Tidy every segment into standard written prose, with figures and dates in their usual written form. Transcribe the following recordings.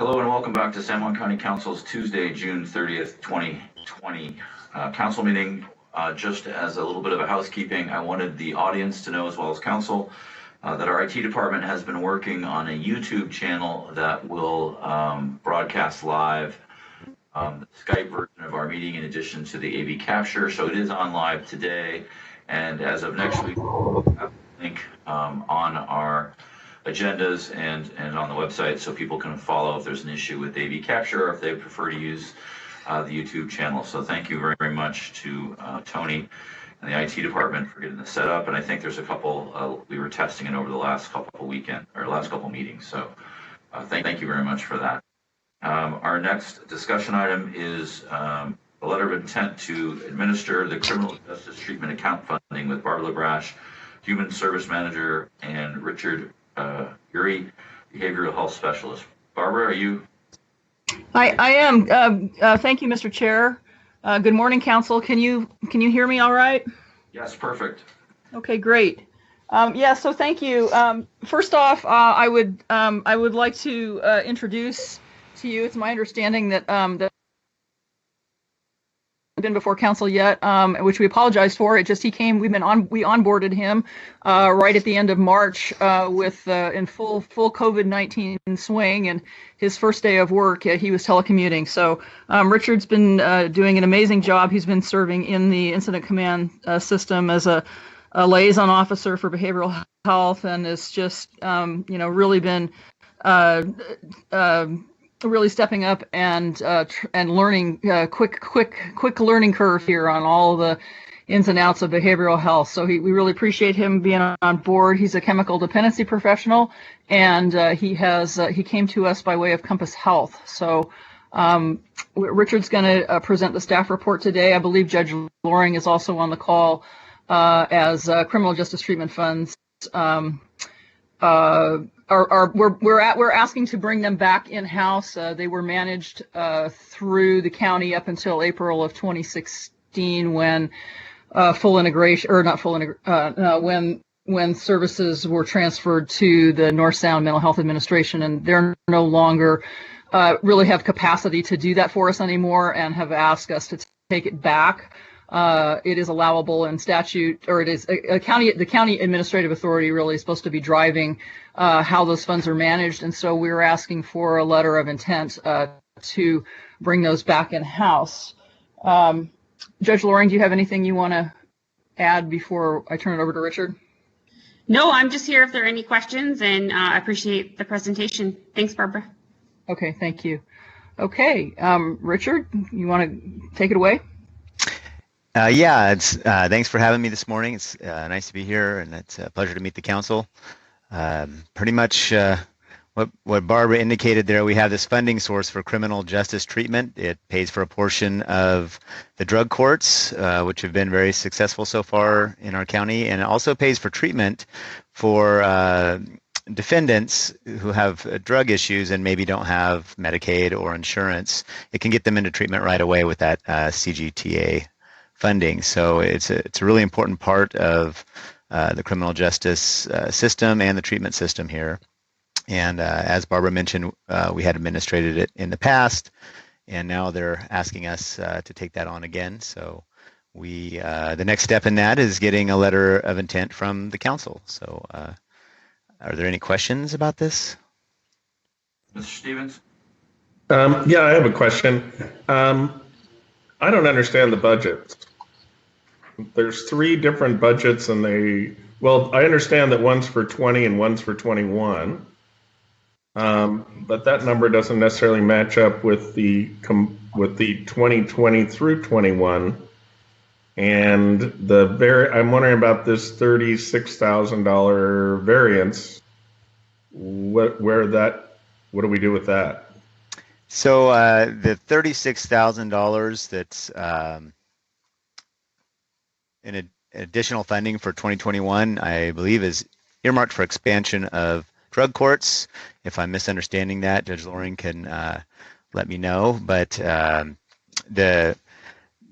Hello and welcome back to San Juan County Council's Tuesday, June 30th, 2020 council meeting. Just as a little bit of a housekeeping, I wanted the audience to know, as well as council, that our IT department has been working on a YouTube channel that will broadcast live the Skype version of our meeting in addition to the AV capture. So it is on live today, and as of next week, we'll have a link on our agendas and on the website so people can follow if there's an issue with AV capture or if they prefer to use the YouTube channel. So thank you very, very much to Tony and the IT department for getting this set up. And I think there's a couple, we were testing it over the last couple meetings. So thank you very much for that. Our next discussion item is a letter of intent to administer the criminal justice treatment account funding with Barbara LaBrash, Human Service Manager, and Richard Uri, Behavioral Health Specialist. Barbara, are you? I am. Thank you, Mr. Chair. Good morning, Council. Can you hear me all right? Yes, perfect. Okay, great. So thank you. First off, I would like to introduce to you. It's my understanding that that been before council yet, which we apologize for. It just he onboarded him right at the end of March with in full COVID-19 swing, and his first day of work he was telecommuting. So Richard's been doing an amazing job. He's been serving in the incident command system as a liaison officer for behavioral health, and has just really been really stepping up and learning quick learning curve here on all the ins and outs of behavioral health. So we really appreciate him being on board. He's a chemical dependency professional, and he came to us by way of Compass Health. So Richard's going to present the staff report today. I believe Judge Loring is also on the call as criminal justice treatment funds. We're asking to bring them back in-house. They were managed through the county up until April of 2016, when when services were transferred to the North Sound Mental Health Administration, and they're no longer really have capacity to do that for us anymore, and have asked us to take it back. It is allowable in statute, or it is the county administrative authority really is supposed to be driving how those funds are managed, and so we're asking for a letter of intent to bring those back in house. Judge Loring, do you have anything you want to add before I turn it over to Richard? No, I'm just here if there are any questions, and I appreciate the presentation. Thanks, Barbara. Okay, thank you. Okay, Richard, you want to take it away? Thanks for having me this morning. It's nice to be here, and it's a pleasure to meet the council. Pretty much what Barbara indicated there, we have this funding source for criminal justice treatment. It pays for a portion of the drug courts, which have been very successful so far in our county, and it also pays for treatment for defendants who have drug issues and maybe don't have Medicaid or insurance. It can get them into treatment right away with that CGTA funding. So it's a really important part of the criminal justice system and the treatment system here. And as Barbara mentioned, we had administrated it in the past, and now they're asking us to take that on again. So the next step in that is getting a letter of intent from the council. So are there any questions about this? Mr. Stevens? Yeah, I have a question. I don't understand the budgets. There's three different budgets, and I understand that one's for 20 and one's for 21. But that number doesn't necessarily match up with the 2020 through 21. And I'm wondering about this $36,000 variance. What do we do with that? So the $36,000 that's in additional funding for 2021, I believe, is earmarked for expansion of drug courts. If I'm misunderstanding that, Judge Loring can let me know. But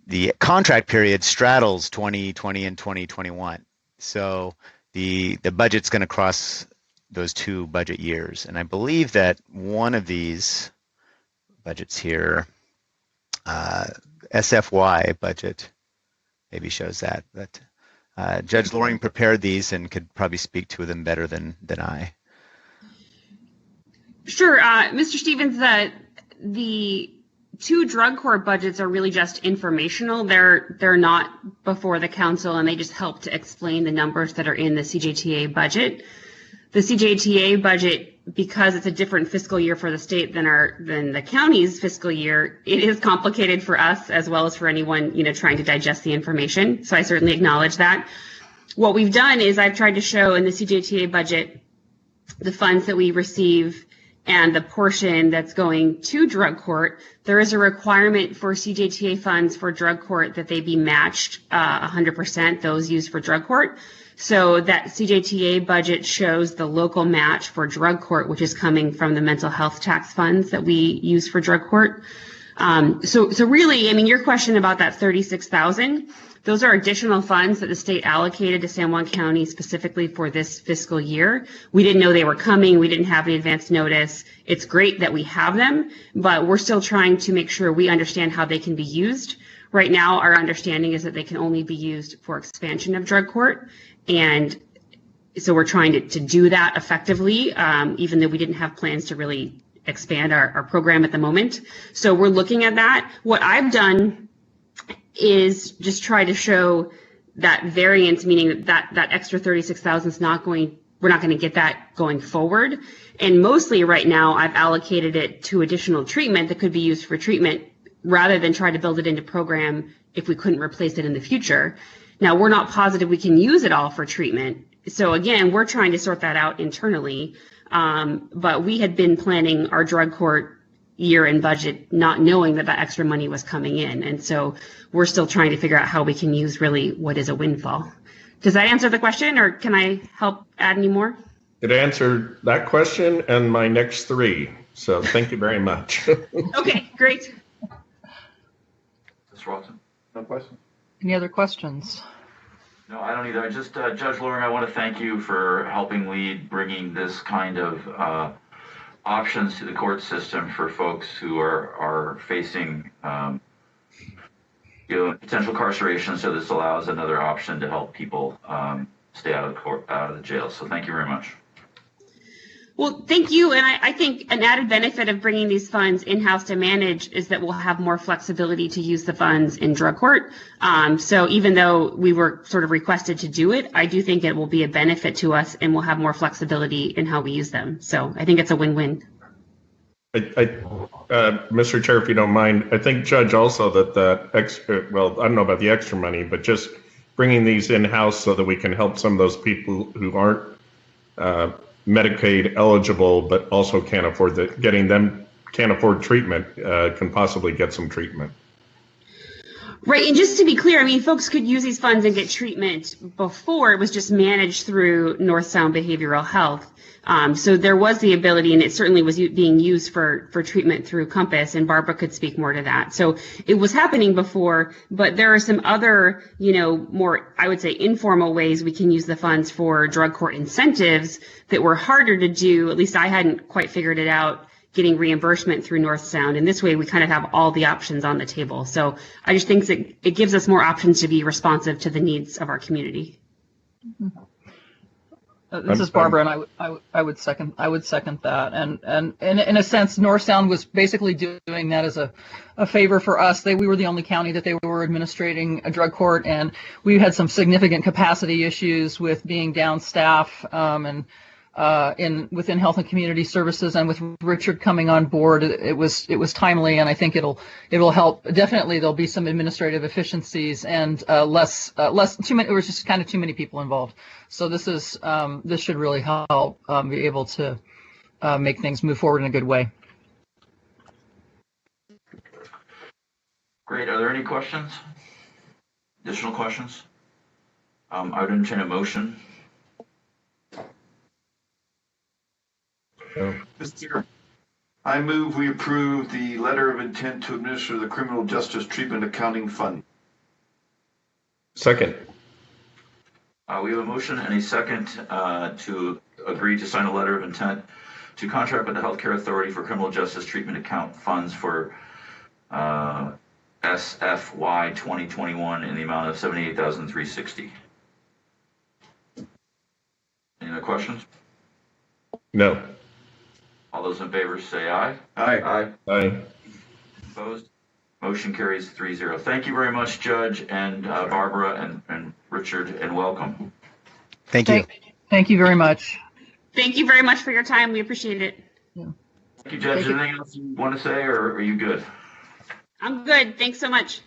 the contract period straddles 2020 and 2021. So the budget's going to cross those two budget years. And I believe that one of these budgets here. SFY budget maybe shows that, but Judge Loring prepared these and could probably speak to them better than I. Sure, Mr. Stevens, the two drug court budgets are really just informational. They're not before the council, and they just help to explain the numbers that are in the CJTA budget. The CJTA budget, because it's a different fiscal year for the state than the county's fiscal year, it is complicated for us as well as for anyone, trying to digest the information. So I certainly acknowledge that. What we've done is I've tried to show in the CJTA budget the funds that we receive and the portion that's going to drug court. There is a requirement for CJTA funds for drug court that they be matched 100%, those used for drug court. So that CJTA budget shows the local match for drug court, which is coming from the mental health tax funds that we use for drug court. So really, your question about that 36,000, those are additional funds that the state allocated to San Juan County specifically for this fiscal year. We didn't know they were coming. We didn't have the advance notice. It's great that we have them, but we're still trying to make sure we understand how they can be used. Right now, our understanding is that they can only be used for expansion of drug court. And so we're trying to do that effectively, even though we didn't have plans to really expand our program at the moment. So we're looking at that. What I've done is just try to show that variance, meaning that extra 36,000 is we're not going to get that going forward. And mostly right now, I've allocated it to additional treatment that could be used for treatment rather than try to build it into program if we couldn't replace it in the future. Now, we're not positive we can use it all for treatment. So again, we're trying to sort that out internally. But we had been planning our drug court year-end budget not knowing that extra money was coming in. And so we're still trying to figure out how we can use really what is a windfall. Does that answer the question, or can I help add any more? It answered that question and my next three. So thank you very much. Okay, great. Mr. Watson? No question. Any other questions? No, I don't either. Just Judge Loring, I want to thank you for helping lead bringing this kind of options to the court system for folks who are facing potential incarceration. So this allows another option to help people stay out of the jail. So thank you very much. Well, thank you. And I think an added benefit of bringing these funds in-house to manage is that we'll have more flexibility to use the funds in drug court. So even though we were sort of requested to do it, I do think it will be a benefit to us and we'll have more flexibility in how we use them. So I think it's a win-win. Mr. Chair, if you don't mind, I think, Judge, also that extra, well, I don't know about the extra money, but just bringing these in-house so that we can help some of those people who aren't Medicaid eligible, but also can't afford can't afford treatment, can possibly get some treatment. Right, and just to be clear, folks could use these funds and get treatment before. It was just managed through North Sound Behavioral Health. So there was the ability, and it certainly was being used for treatment through Compass, and Barbara could speak more to that. So it was happening before, but there are some other, more, I would say, informal ways we can use the funds for drug court incentives that were harder to do. At least I hadn't quite figured it out, getting reimbursement through North Sound. And this way we kind of have all the options on the table. So I just think that it gives us more options to be responsive to the needs of our community. This is Barbara, and I would second that. And in a sense, North Sound was basically doing that as a favor for us. We were the only county that they were administrating a drug court, and we had some significant capacity issues with being down staff and within Health and Community Services, and with Richard coming on board, it was timely, and I think it'll help. Definitely, there'll be some administrative efficiencies and less too many. There was just kind of too many people involved. So this should really help be able to make things move forward in a good way. Great. Are there any questions? Additional questions? I would entertain a motion. Mr. Chair, I move we approve the letter of intent to administer the Criminal Justice Treatment Accounting Fund. Second. We have a motion and a second to agree to sign a letter of intent to contract with the Healthcare Authority for Criminal Justice Treatment Account funds for SFY 2021 in the amount of $78,360. Any other questions? No. All those in favor say aye. Aye. Aye. Opposed? Motion carries 3-0. Thank you very much, Judge and Barbara and Richard, and welcome. Thank you. Thank you very much. Thank you very much for your time. We appreciate it. Thank you, Judge. Anything else you want to say, or are you good? I'm good. Thanks so much.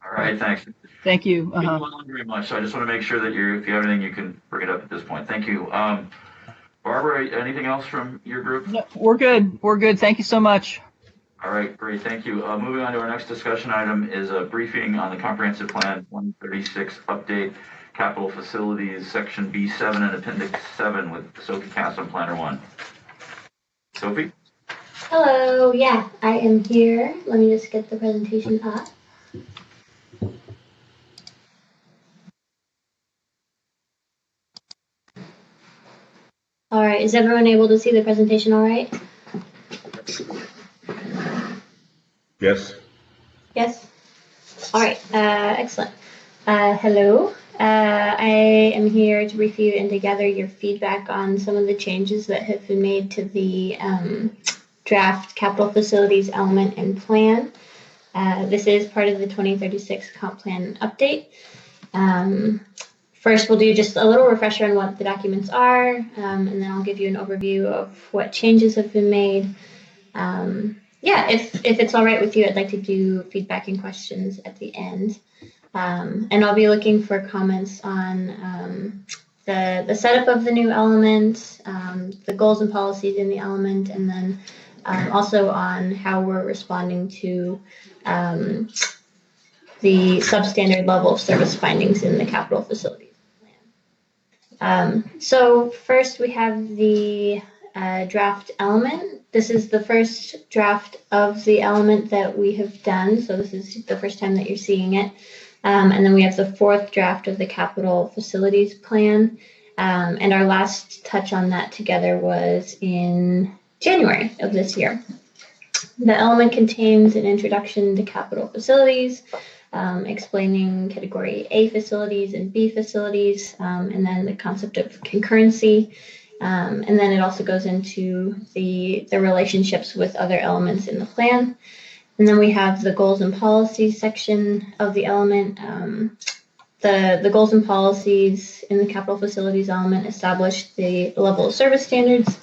All right, thanks. Thank you. Thank you all very much. So I just want to make sure that if you have anything, you can bring it up at this point. Thank you. Barbara, anything else from your group? No, we're good. We're good. Thank you so much. All right, great. Thank you. Moving on to our next discussion item is a briefing on the Comprehensive Plan 136 update, capital facilities, section B7 and appendix 7 with Sophie Casson, Planner 1. Sophie? Hello, yeah, I am here. Let me just get the presentation up. All right, is everyone able to see the presentation all right? Yes. Yes? All right, excellent. Hello, I am here to brief you and to gather your feedback on some of the changes that have been made to the draft capital facilities element and plan. This is part of the 2036 comp plan update. First, we'll do just a little refresher on what the documents are, and then I'll give you an overview of what changes have been made. Yeah, if it's all right with you, I'd like to do feedback and questions at the end. And I'll be looking for comments on the setup of the new element, the goals and policies in the element, and then also on how we're responding to the substandard level of service findings in the capital facilities plan. So first we have the draft element. This is the first draft of the element that we have done. So this is the first time that you're seeing it. And then we have the fourth draft of the capital facilities plan. And our last touch on that together was in January of this year. The element contains an introduction to capital facilities, explaining category A facilities and B facilities, and then the concept of concurrency. And then it also goes into the relationships with other elements in the plan. And then we have the goals and policies section of the element. The goals and policies in the capital facilities element establish the level of service standards,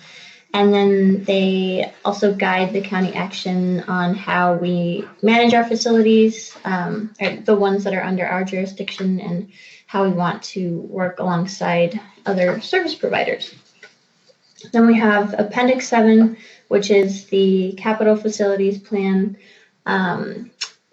and then they also guide the county action on how we manage our facilities, the ones that are under our jurisdiction, and how we want to work alongside other service providers. Then we have Appendix 7, which is the capital facilities plan.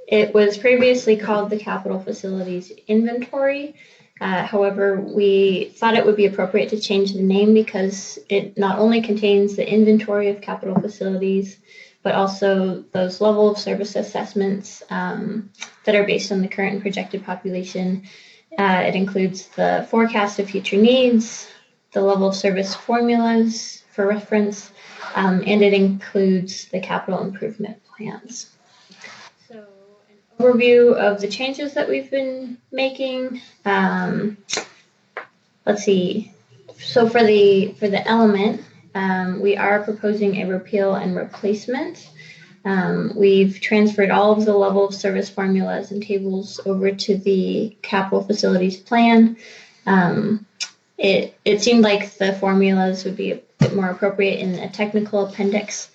It was previously called the Capital Facilities Inventory. However, we thought it would be appropriate to change the name because it not only contains the inventory of capital facilities, but also those level of service assessments that are based on the current and projected population. It includes the forecast of future needs, the level of service formulas for reference, and it includes the capital improvement plans. So an overview of the changes that we've been making. Let's see. So for the element, we are proposing a repeal and replacement. We've transferred all of the level of service formulas and tables over to the capital facilities plan. It seemed like the formulas would be a bit more appropriate in a technical appendix.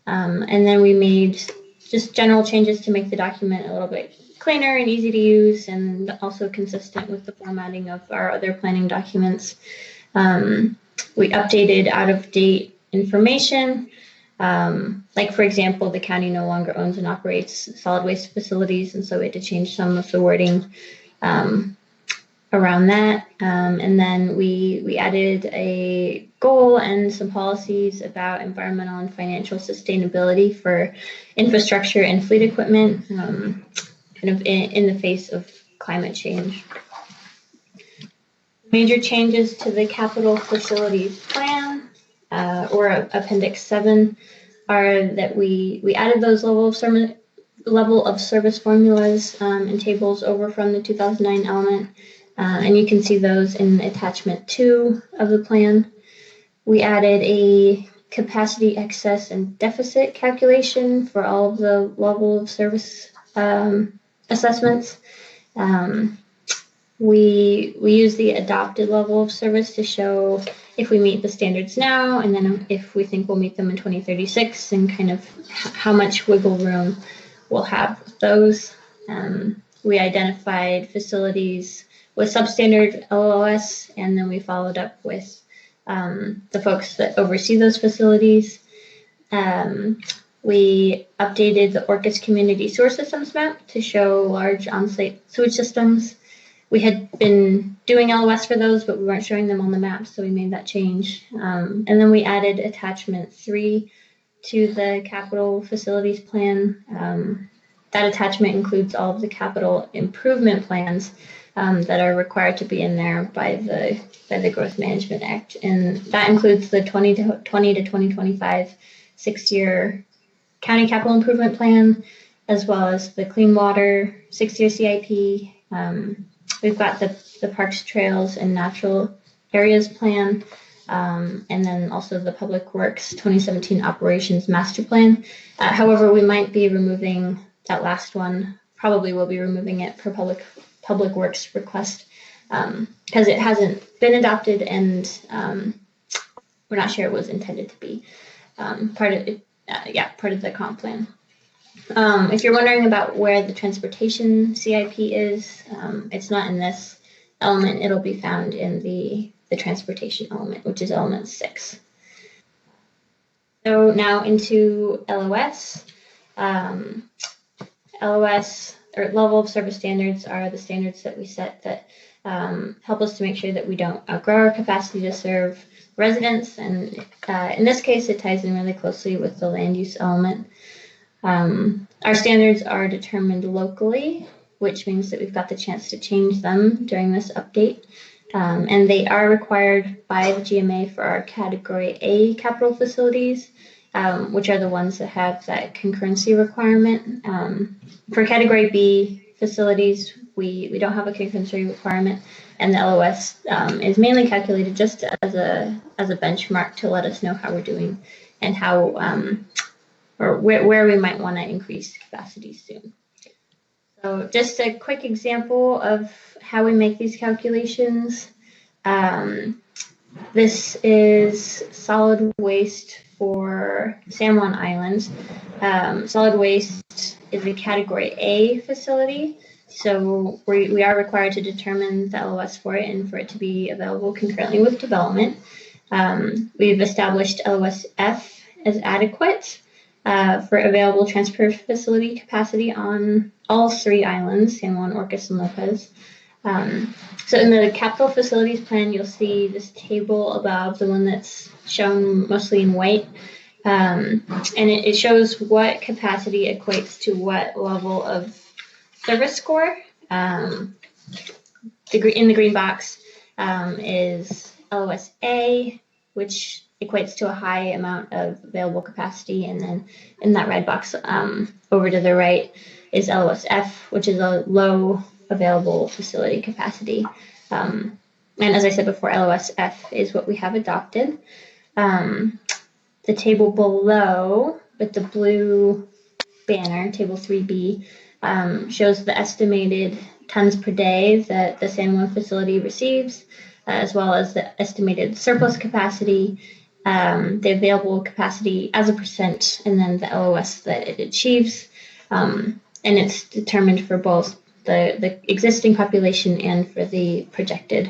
And then we made just general changes to make the document a little bit cleaner and easy to use, and also consistent with the formatting of our other planning documents. We updated out-of-date information. Like, for example, the county no longer owns and operates solid waste facilities, and so we had to change some of the wording around that. And then we added a goal and some policies about environmental and financial sustainability for infrastructure and fleet equipment, kind of in the face of climate change. Major changes to the capital facilities plan. or Appendix 7 are that we added those level of service formulas and tables over from the 2009 element, and you can see those in attachment 2 of the plan. We added a capacity excess and deficit calculation for all of the level of service assessments. We use the adopted level of service to show if we meet the standards now, and then if we think we'll meet them in 2036, and kind of how much wiggle room we'll have with those. We identified facilities with substandard LOS, and then we followed up with the folks that oversee those facilities. We updated the Orcas Community Sewer Systems map to show large on-site sewage systems. We had been doing LOS for those, but we weren't showing them on the map, so we made that change. And then we added attachment 3 to the capital facilities plan. That attachment includes all of the capital improvement plans that are required to be in there by the Growth Management Act, and that includes the 2020 to 2025 6-year county capital improvement plan, as well as the clean water 6-year CIP. We've got the parks, trails, and natural areas plan, and then also the Public Works 2017 operations master plan. However, we might be removing that last one. Probably will be removing it per Public Works request because it hasn't been adopted, and we're not sure it was intended to be part of the comp plan. If you're wondering about where the transportation CIP is, it's not in this element. It'll be found in the transportation element, which is element 6. So now into LOS. LOS, or level of service standards, are the standards that we set that help us to make sure that we don't outgrow our capacity to serve residents. And in this case, it ties in really closely with the land use element. Our standards are determined locally, which means that we've got the chance to change them during this update. And they are required by the GMA for our Category A capital facilities, which are the ones that have that concurrency requirement. For Category B facilities, we don't have a concurrency requirement, and the LOS is mainly calculated just as a benchmark to let us know how we're doing and how or where we might want to increase capacity soon. So just a quick example of how we make these calculations. This is solid waste for San Juan Islands. Solid waste is a Category A facility, so we are required to determine the LOS for it and for it to be available concurrently with development. We've established LOS F as adequate for available transfer facility capacity on all 3 islands, San Juan, Orcas, and Lopez. So in the capital facilities plan, you'll see this table above, the one that's shown mostly in white. And it shows what capacity equates to what level of service score. In the green box is LOS A, which equates to a high amount of available capacity. And then in that red box over to the right is LOS F, which is a low available facility capacity. And as I said before, LOS F is what we have adopted. The table below with the blue banner, table 3B, shows the estimated tons per day that the San Juan facility receives, as well as the estimated surplus capacity, the available capacity as a percent, and then the LOS that it achieves. And it's determined for both the existing population and for the projected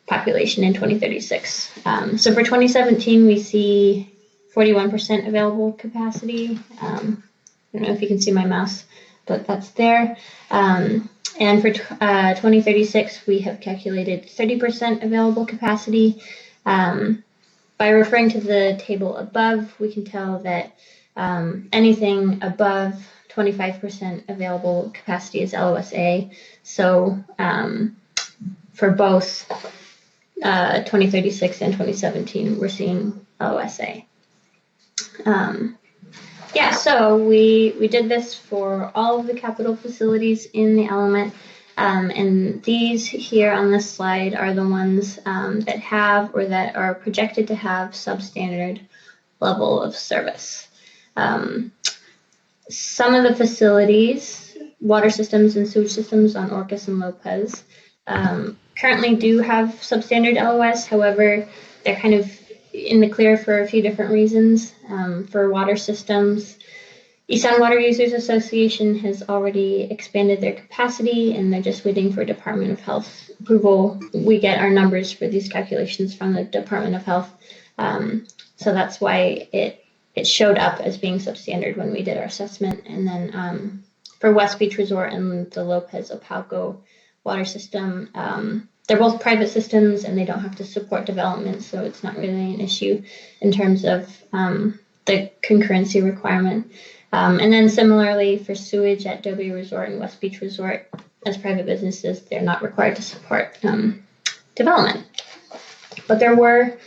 population in 2036. So for 2017, we see 41% available capacity. I don't know if you can see my mouse, but that's there. And for 2036, we have calculated 30% available capacity. By referring to the table above, we can tell that anything above 25% available capacity is LOSA. So for both 2036 and 2017, we're seeing LOSA. Yeah, so we did this for all of the capital facilities in the element. And these here on this slide are the ones that have or that are projected to have substandard level of service. Some of the facilities, water systems and sewage systems on Orcas and Lopez, currently do have substandard LOS. However, they're kind of in the clear for a few different reasons. For water systems, Eastern Water Users Association has already expanded their capacity, and they're just waiting for Department of Health approval. We get our numbers for these calculations from the Department of Health, so that's why it showed up as being substandard when we did our assessment. And then for West Beach Resort and the Lopez Opalco water system, they're both private systems and they don't have to support development, so it's not really an issue in terms of the concurrency requirement. And then similarly for sewage at Dobie Resort and West Beach Resort, as private businesses, they're not required to support development. But there were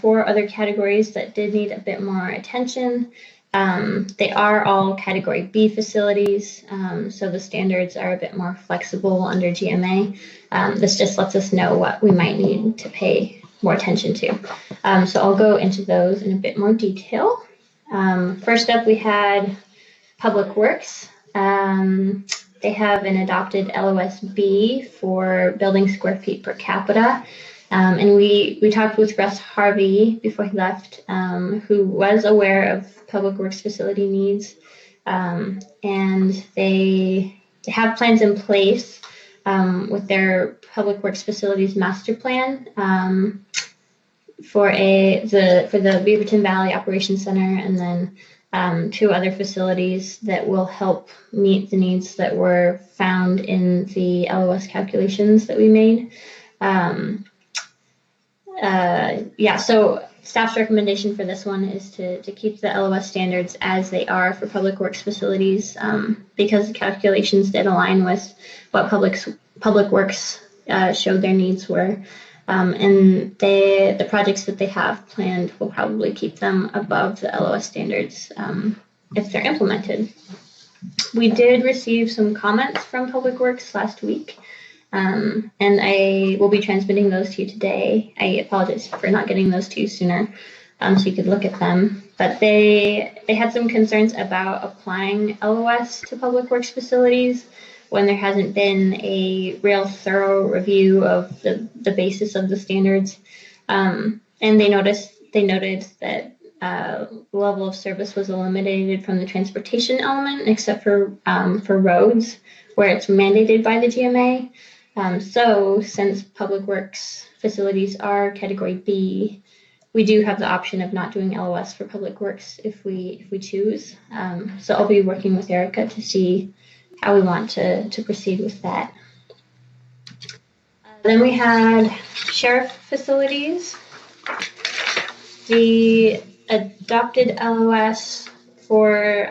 4 other categories that did need a bit more attention. They are all Category B facilities, so the standards are a bit more flexible under GMA. This just lets us know what we might need to pay more attention to. So I'll go into those in a bit more detail. First up, we had Public Works. They have an adopted LOS-B for building square feet per capita. And we talked with Russ Harvey before he left, who was aware of Public Works facility needs. And they have plans in place with their Public Works Facilities Master Plan for the Beaverton Valley Operations Center, and then 2 other facilities that will help meet the needs that were found in the LOS calculations that we made. So staff's recommendation for this one is to keep the LOS standards as they are for Public Works facilities, because the calculations did align with what Public Works showed their needs were. And the projects that they have planned will probably keep them above the LOS standards if they're implemented. We did receive some comments from Public Works last week. And I will be transmitting those to you today. I apologize for not getting those to you sooner, so you could look at them. But they had some concerns about applying LOS to Public Works facilities when there hasn't been a real thorough review of the basis of the standards. And they noted that level of service was eliminated from the transportation element, except for roads, where it's mandated by the GMA. So since Public Works facilities are Category B, we do have the option of not doing LOS for Public Works if we choose. So I'll be working with Erica to see how we want to proceed with that. Then we had sheriff facilities. The adopted LOS for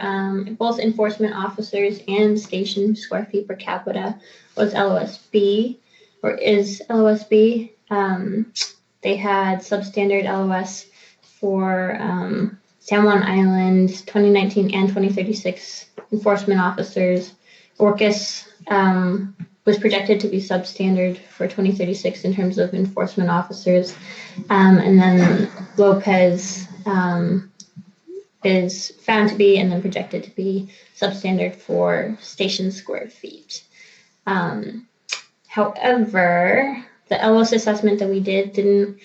both enforcement officers and station square feet per capita was LOS-B, or is LOS-B. They had substandard LOS for San Juan Island 2019 and 2036 enforcement officers. Orcas was projected to be substandard for 2036 in terms of enforcement officers. And then Lopez is found to be and then projected to be substandard for station square feet. However, the LOS assessment that we didn't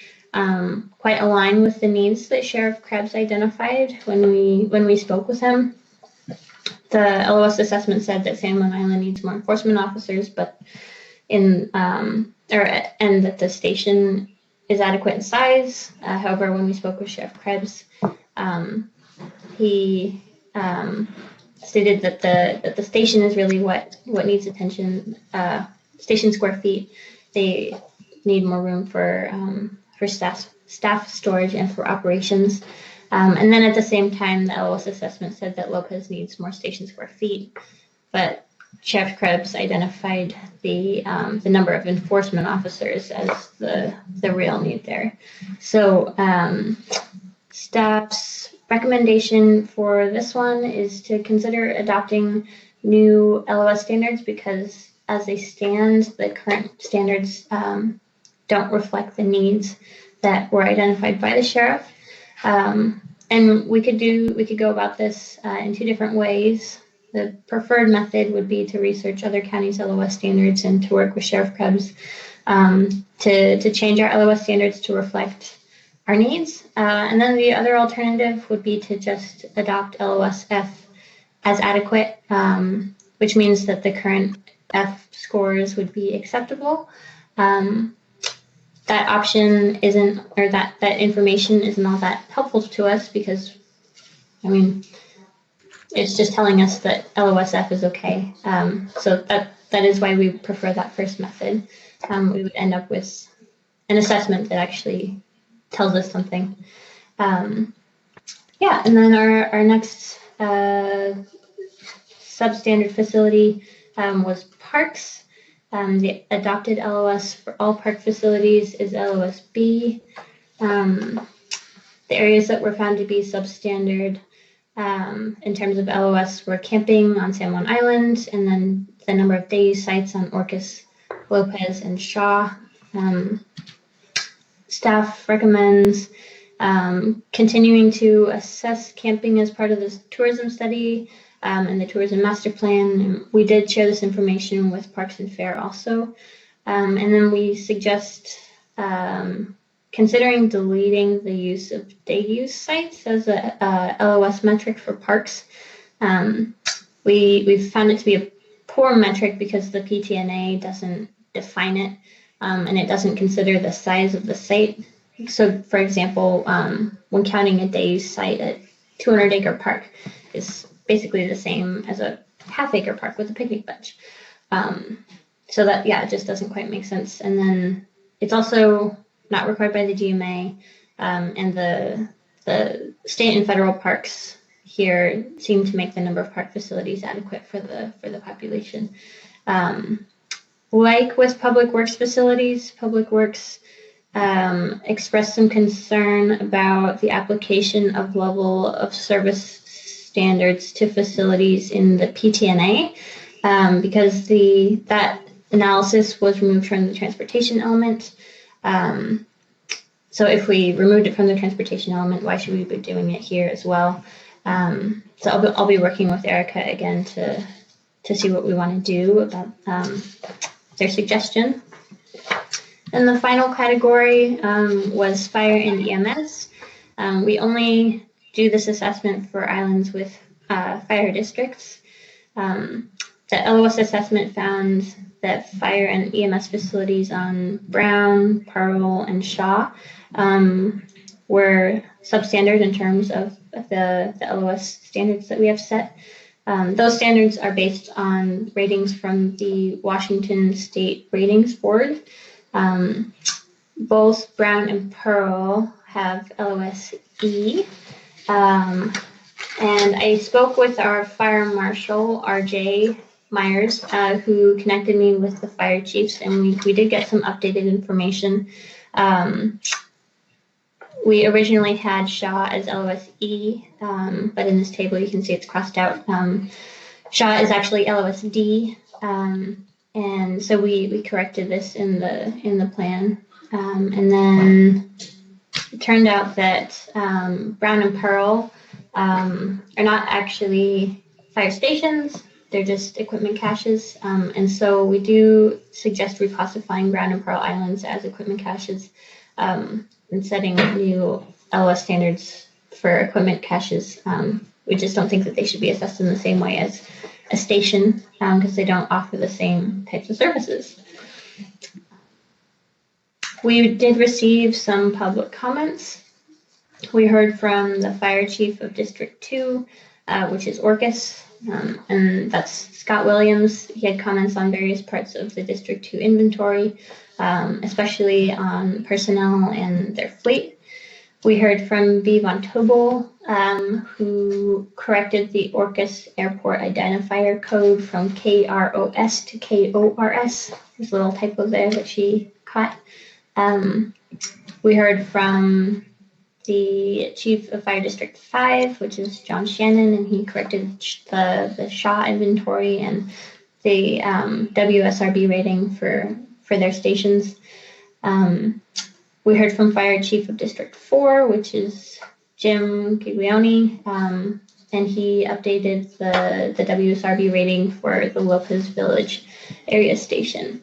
quite align with the needs that Sheriff Krebs identified when we spoke with him. The LOS assessment said that San Juan Island needs more enforcement officers, but and that the station is adequate in size. However, when we spoke with Sheriff Krebs, he stated that the station is really what needs attention. Station square feet, they need more room for staff storage and for operations. And then at the same time, the LOS assessment said that Lopez needs more station square feet, but Sheriff Krebs identified the number of enforcement officers as the real need there. So Staff's recommendation for this one is to consider adopting new LOS standards because as they stand, the current standards don't reflect the needs that were identified by the sheriff. And we could go about this in two different ways. The preferred method would be to research other counties' LOS standards and to work with Sheriff Krebs to change our LOS standards to reflect our needs. And then the other alternative would be to just adopt LOS F as adequate, which means that the current F scores would be acceptable. That option isn't, or that information isn't all that helpful to us because, I mean, it's just telling us that LOSF is okay. So that is why we prefer that first method. We would end up with an assessment that actually tells us something. Yeah, and then our next substandard facility was parks. The adopted LOS for all park facilities is LOS B. The areas that were found to be substandard in terms of LOS were camping on San Juan Island, and then the number of day use sites on Orcas, Lopez, and Shaw. Staff recommends continuing to assess camping as part of this tourism study and the tourism master plan. We did share this information with Parks and Fair also. And then we suggest considering deleting the use of day use sites as a LOS metric for parks. We've found it to be a poor metric because the PTNA doesn't define it and it doesn't consider the size of the site. So for example, when counting a day use site at 200 acre park is basically the same as a half-acre park with a picnic bench. So that, yeah, it just doesn't quite make sense. And then it's also not required by the GMA, and the state and federal parks here seem to make the number of park facilities adequate for the population. Like with public works facilities, Public Works expressed some concern about the application of level of service standards to facilities in the PTNA because that analysis was removed from the transportation element. So if we removed it from the transportation element, why should we be doing it here as well? So I'll be working with Erica again to see what we want to do about their suggestion. And the final category was fire and EMS. We only do this assessment for islands with fire districts. The LOS assessment found that fire and EMS facilities on Brown, Pearl, and Shaw were substandard in terms of the LOS standards that we have set. Those standards are based on ratings from the Washington State Ratings Board. Both Brown and Pearl have LOS E. And I spoke with our fire marshal, RJ Myers, who connected me with the fire chiefs, and we did get some updated information. We originally had Shaw as LOS E, but in this table you can see it's crossed out. Shaw is actually LOS D, and so we corrected this in the plan. And then it turned out that Brown and Pearl are not actually fire stations. They're just equipment caches. And so we do suggest reclassifying Brown and Pearl Islands as equipment caches and setting new LOS standards for equipment caches. We just don't think that they should be assessed in the same way as a station because they don't offer the same types of services. We did receive some public comments. We heard from the fire chief of District 2, which is Orcas, and that's Scott Williams. He had comments on various parts of the District 2 inventory, especially on personnel and their fleet. We heard from B. Von Tobel, who corrected the Orcas Airport Identifier Code from KROS to KORS. There's a little typo there that she caught. We heard from the chief of Fire District 5, which is John Shannon, and he corrected the SHA inventory and the WSRB rating for their stations. We heard from Fire Chief of District 4, which is Jim Giglione, and he updated the WSRB rating for the Lopez Village area station.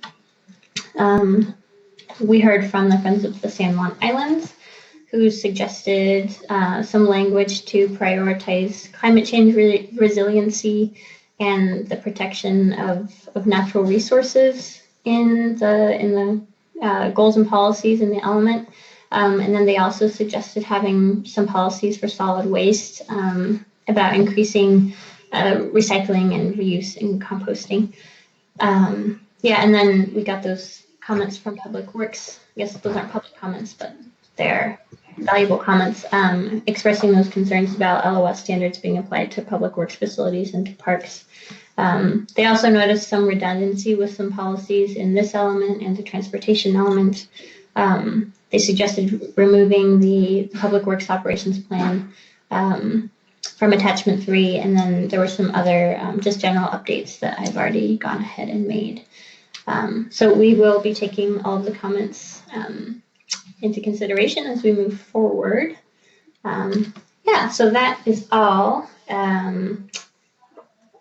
We heard from the Friends of the San Juan Islands, who suggested some language to prioritize climate change resiliency and the protection of natural resources in the goals and policies in the element. And then they also suggested having some policies for solid waste, about increasing recycling and reuse and composting. Yeah, and then we got those comments from Public Works. I guess those aren't public comments, but they're valuable comments, expressing those concerns about LOS standards being applied to Public Works facilities and to parks. They also noticed some redundancy with some policies in this element and the transportation element. They suggested removing the Public Works operations plan from attachment 3, and then there were some other just general updates that I've already gone ahead and made. So we will be taking all of the comments into consideration as we move forward. Yeah, so that is all.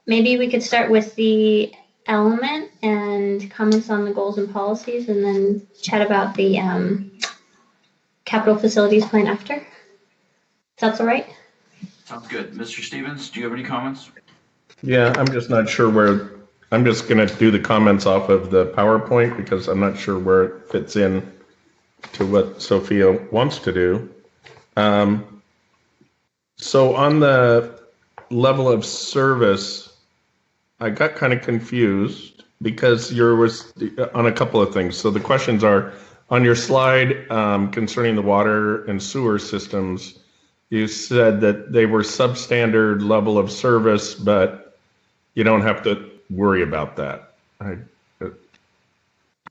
Maybe we could start with the element and comments on the goals and policies, and then chat about the capital facilities plan after. If that's all right? Sounds good. Mr. Stevens, do you have any comments? Yeah, I'm just not sure where, I'm just going to do the comments off of the PowerPoint because I'm not sure where it fits in to what Sophia wants to do. So on the level of service, I got kind of confused because there was on a couple of things. So the questions are on your slide concerning the water and sewer systems. You said that they were substandard level of service, but you don't have to worry about that.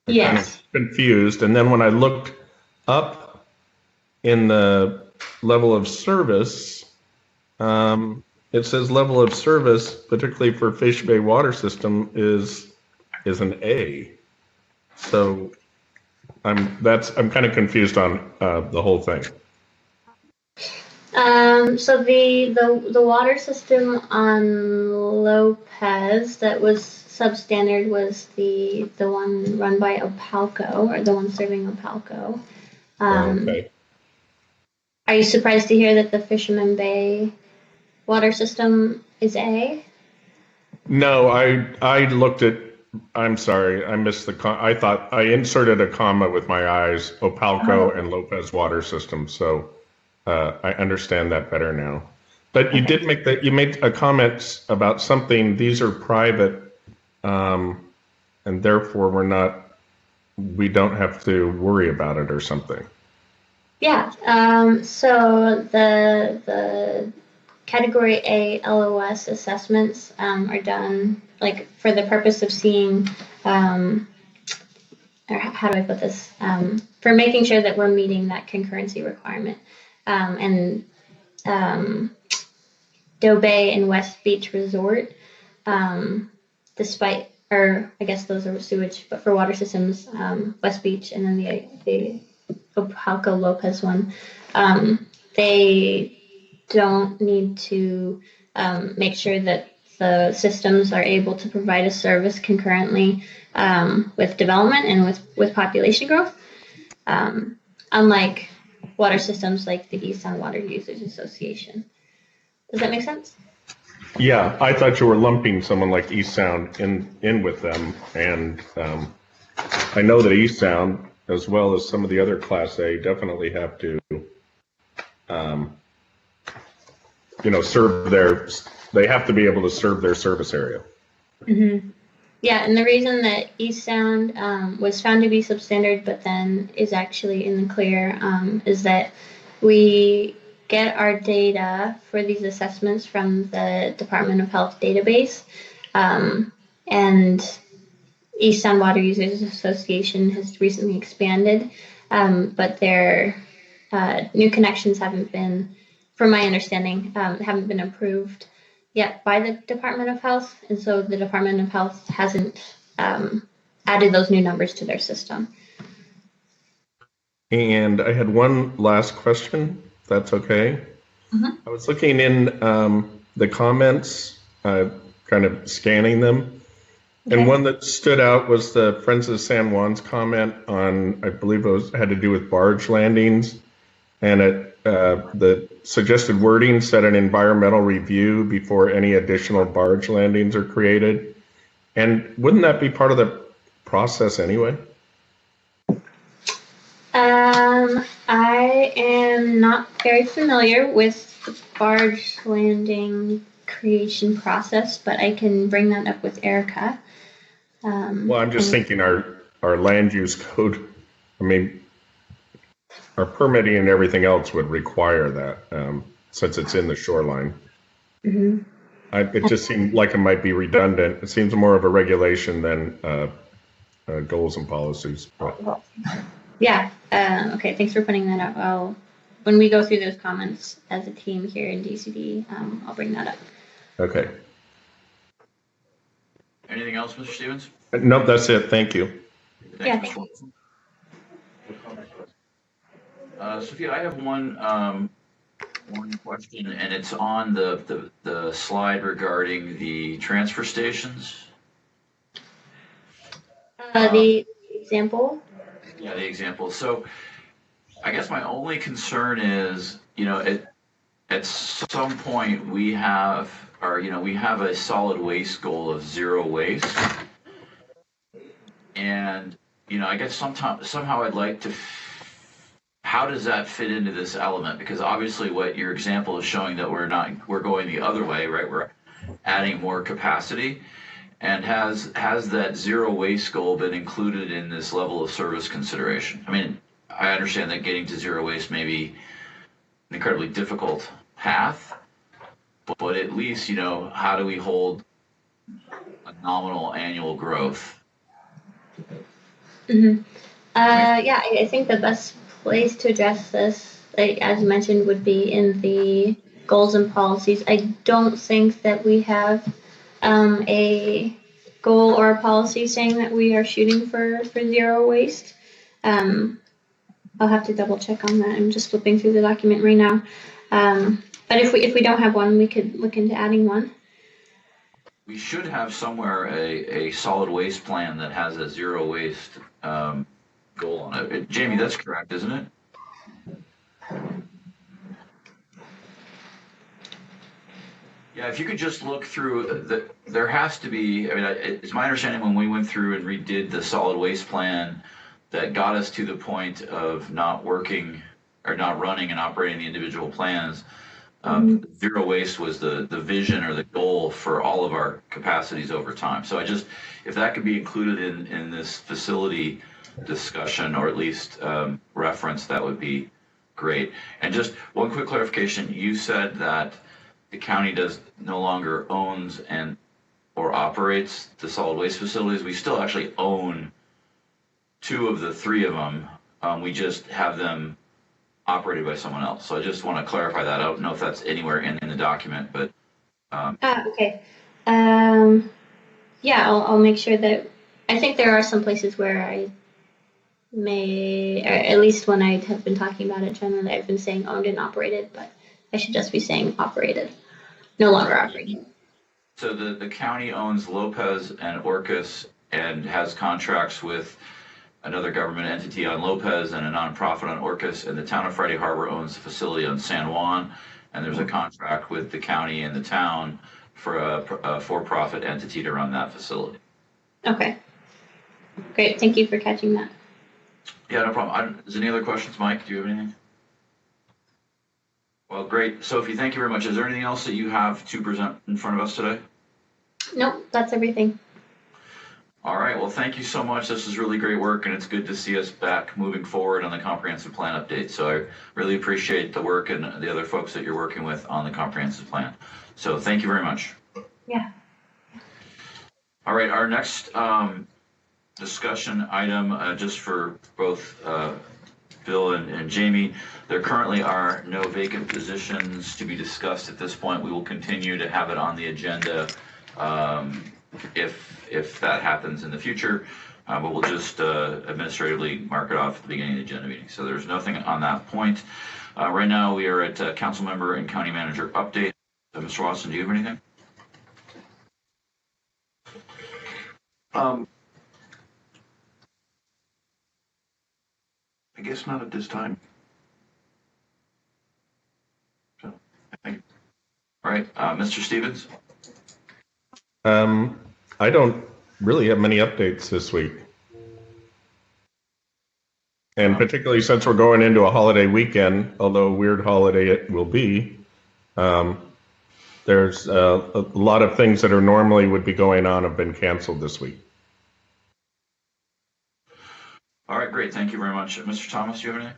Yes. Kind of confused. And then when I looked up in the level of service, it says level of service, particularly for Fish Bay water system, is an A. So I'm kind of confused on the whole thing. So the water system on Lopez that was substandard was the one run by Opalco, or the one serving Opalco. Okay. Are you surprised to hear that the Fisherman Bay water system is A? No, I looked at, I'm sorry, I missed I thought I inserted a comma with my eyes, Opalco and Lopez water system. So I understand that better now. But you did you made a comment about something, these are private, and therefore we don't have to worry about it or something. Yeah, so the Category A LOS assessments are done like for the purpose of seeing, or how do I put this, for making sure that we're meeting that concurrency requirement. And Doe Bay and West Beach Resort, despite, or I guess those are sewage, but for water systems, West Beach and then the Opalco Lopez one, they don't need to make sure that the systems are able to provide a service concurrently with development and with population growth, unlike water systems like the East Sound Water Users Association. Does that make sense? Yeah, I thought you were lumping someone like East Sound in with them, and I know that East Sound, as well as some of the other Class A, definitely have to, they have to be able to serve their service area. Mm-hmm. Yeah, and the reason that East Sound was found to be substandard, but then is actually in the clear, is that we get our data for these assessments from the Department of Health database, and East Sound Water Users Association has recently expanded, but their new connections haven't been, from my understanding, haven't been approved yet by the Department of Health, and so the Department of Health hasn't added those new numbers to their system. And I had one last question, if that's okay. I was looking in the comments, kind of scanning them, and one that stood out was the Friends of San Juan's comment on, I believe had to do with barge landings, and the suggested wording said an environmental review before any additional barge landings are created. And wouldn't that be part of the process anyway? I am not very familiar with the barge landing creation process, but I can bring that up with Erica. Well, I'm just thinking our land use code, I mean, our permitting and everything else would require that, since it's in the shoreline. It just seemed like it might be redundant. It seems more of a regulation than goals and policies. But. Yeah. Okay. Thanks for putting that up. When we go through those comments as a team here in DCD, I'll bring that up. Okay. Anything else, Mr. Stevens? Nope, that's it. Thank you. Thanks, Mr. Watson. Sophia, I have one question, and it's on the slide regarding the transfer stations. The example. Yeah, the example. So I guess my only concern is, at some point we have a solid waste goal of zero waste. And, I guess somehow I'd like to, how does that fit into this element? Because obviously what your example is showing that we're going the other way, right? We're adding more capacity. And has that zero waste goal been included in this level of service consideration? I mean, I understand that getting to zero waste may be an incredibly difficult path, but at least, how do we hold a nominal annual growth? Yeah, I think the best place to address this, like, as you mentioned, would be in the goals and policies. I don't think that we have a goal or a policy saying that we are shooting for zero waste. I'll have to double check on that. I'm just flipping through the document right now. But if we don't have one, we could look into adding one. We should have somewhere a solid waste plan that has a zero waste goal on it. Jamie, that's correct, isn't it? Yeah, if you could just look through, there has to be, I mean, it's my understanding when we went through and redid the solid waste plan that got us to the point of not working or not running and operating the individual plans, zero waste was the vision or the goal for all of our capacities over time. So if that could be included in this facility discussion, or at least reference, that would be great. And just one quick clarification, you said that the county no longer owns or operates the solid waste facilities. We still actually own 2 of the 3 of them. We just have them operated by someone else. So I just want to clarify that. I don't know if that's anywhere in the document, but. Okay. Yeah, I'll make sure that, I think there are some places where I may, or at least when I have been talking about it generally, I've been saying owned and operated, but I should just be saying operated, no longer operating. So the county owns Lopez and Orcas and has contracts with another government entity on Lopez and a nonprofit on Orcas, and the town of Friday Harbor owns the facility on San Juan, and there's a contract with the county and the town for a for-profit entity to run that facility. Okay. Great, thank you for catching that. Yeah, no problem. Is there any other questions, Mike? Do you have anything? Well, great. Sophie, thank you very much. Is there anything else that you have to present in front of us today? Nope, that's everything. All right. Well, thank you so much. This is really great work, and it's good to see us back moving forward on the comprehensive plan update. So I really appreciate the work and the other folks that you're working with on the comprehensive plan. So thank you very much. Yeah. All right. Our next discussion item, just for both Bill and Jamie. There currently are no vacant positions to be discussed at this point. We will continue to have it on the agenda if that happens in the future, but we'll just administratively mark it off at the beginning of the agenda meeting. So there's nothing on that point. Right now we are at council member and county manager update. Mr. Watson, do you have anything? I guess not at this time. So, thank you. All right, Mr. Stevens? I don't really have many updates this week. And particularly since we're going into a holiday weekend, although a weird holiday it will be, there's a lot of things that are normally would be going on have been canceled this week. All right, great. Thank you very much. Mr. Thomas, do you have anything?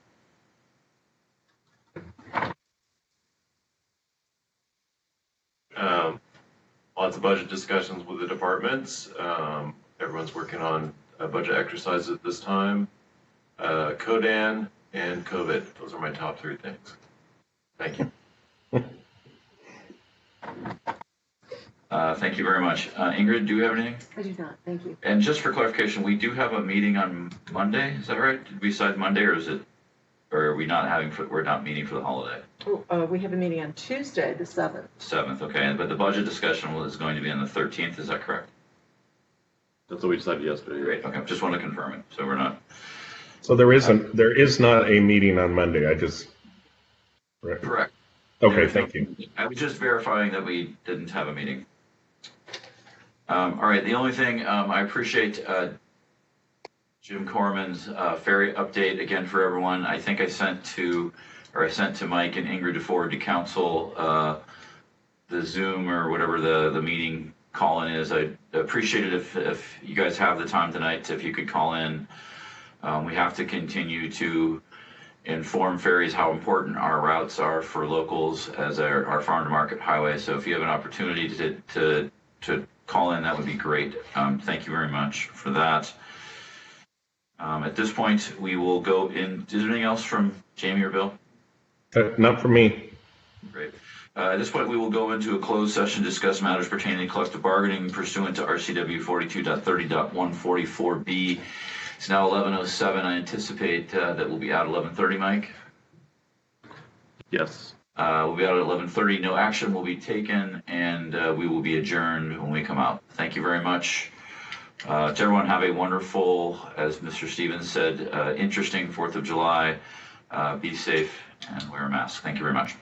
Lots of budget discussions with the departments. Everyone's working on a budget exercise at this time. Codan and COVID. Those are my top three things. Thank you. Thank you very much. Ingrid, do you have anything? I do not, thank you. And just for clarification, we do have a meeting on Monday, is that right? Did we decide Monday, or are we not we're not meeting for the holiday? Oh, we have a meeting on Tuesday, the 7th. 7th, okay, but the budget discussion is going to be on the 13th, is that correct? That's what we decided yesterday. Great, okay, just want to confirm it, so we're not. So there is not a meeting on Monday, right. Correct. Okay, thank you. I was just verifying that we didn't have a meeting. All right, the only thing, I appreciate Jim Corman's ferry update again for everyone. I think I sent to Mike and Ingrid to forward to council the Zoom or whatever the meeting call-in is. I'd appreciate it if you guys have the time tonight, if you could call in. We have to continue to inform ferries how important our routes are for locals as our farm to market highway. So if you have an opportunity to call in, that would be great. Thank you very much for that. At this point, we will go in. Is there anything else from Jamie or Bill? Not for me. Great. At this point, we will go into a closed session, discuss matters pertaining to collective bargaining pursuant to RCW 42.30.144B. It's now 11:07. I anticipate that we'll be out at 11:30, Mike? Yes. We'll be out at 11:30. No action will be taken, and we will be adjourned when we come out. Thank you very much. To everyone, have a wonderful, as Mr. Stevens said, interesting 4th of July. Be safe and wear a mask. Thank you very much.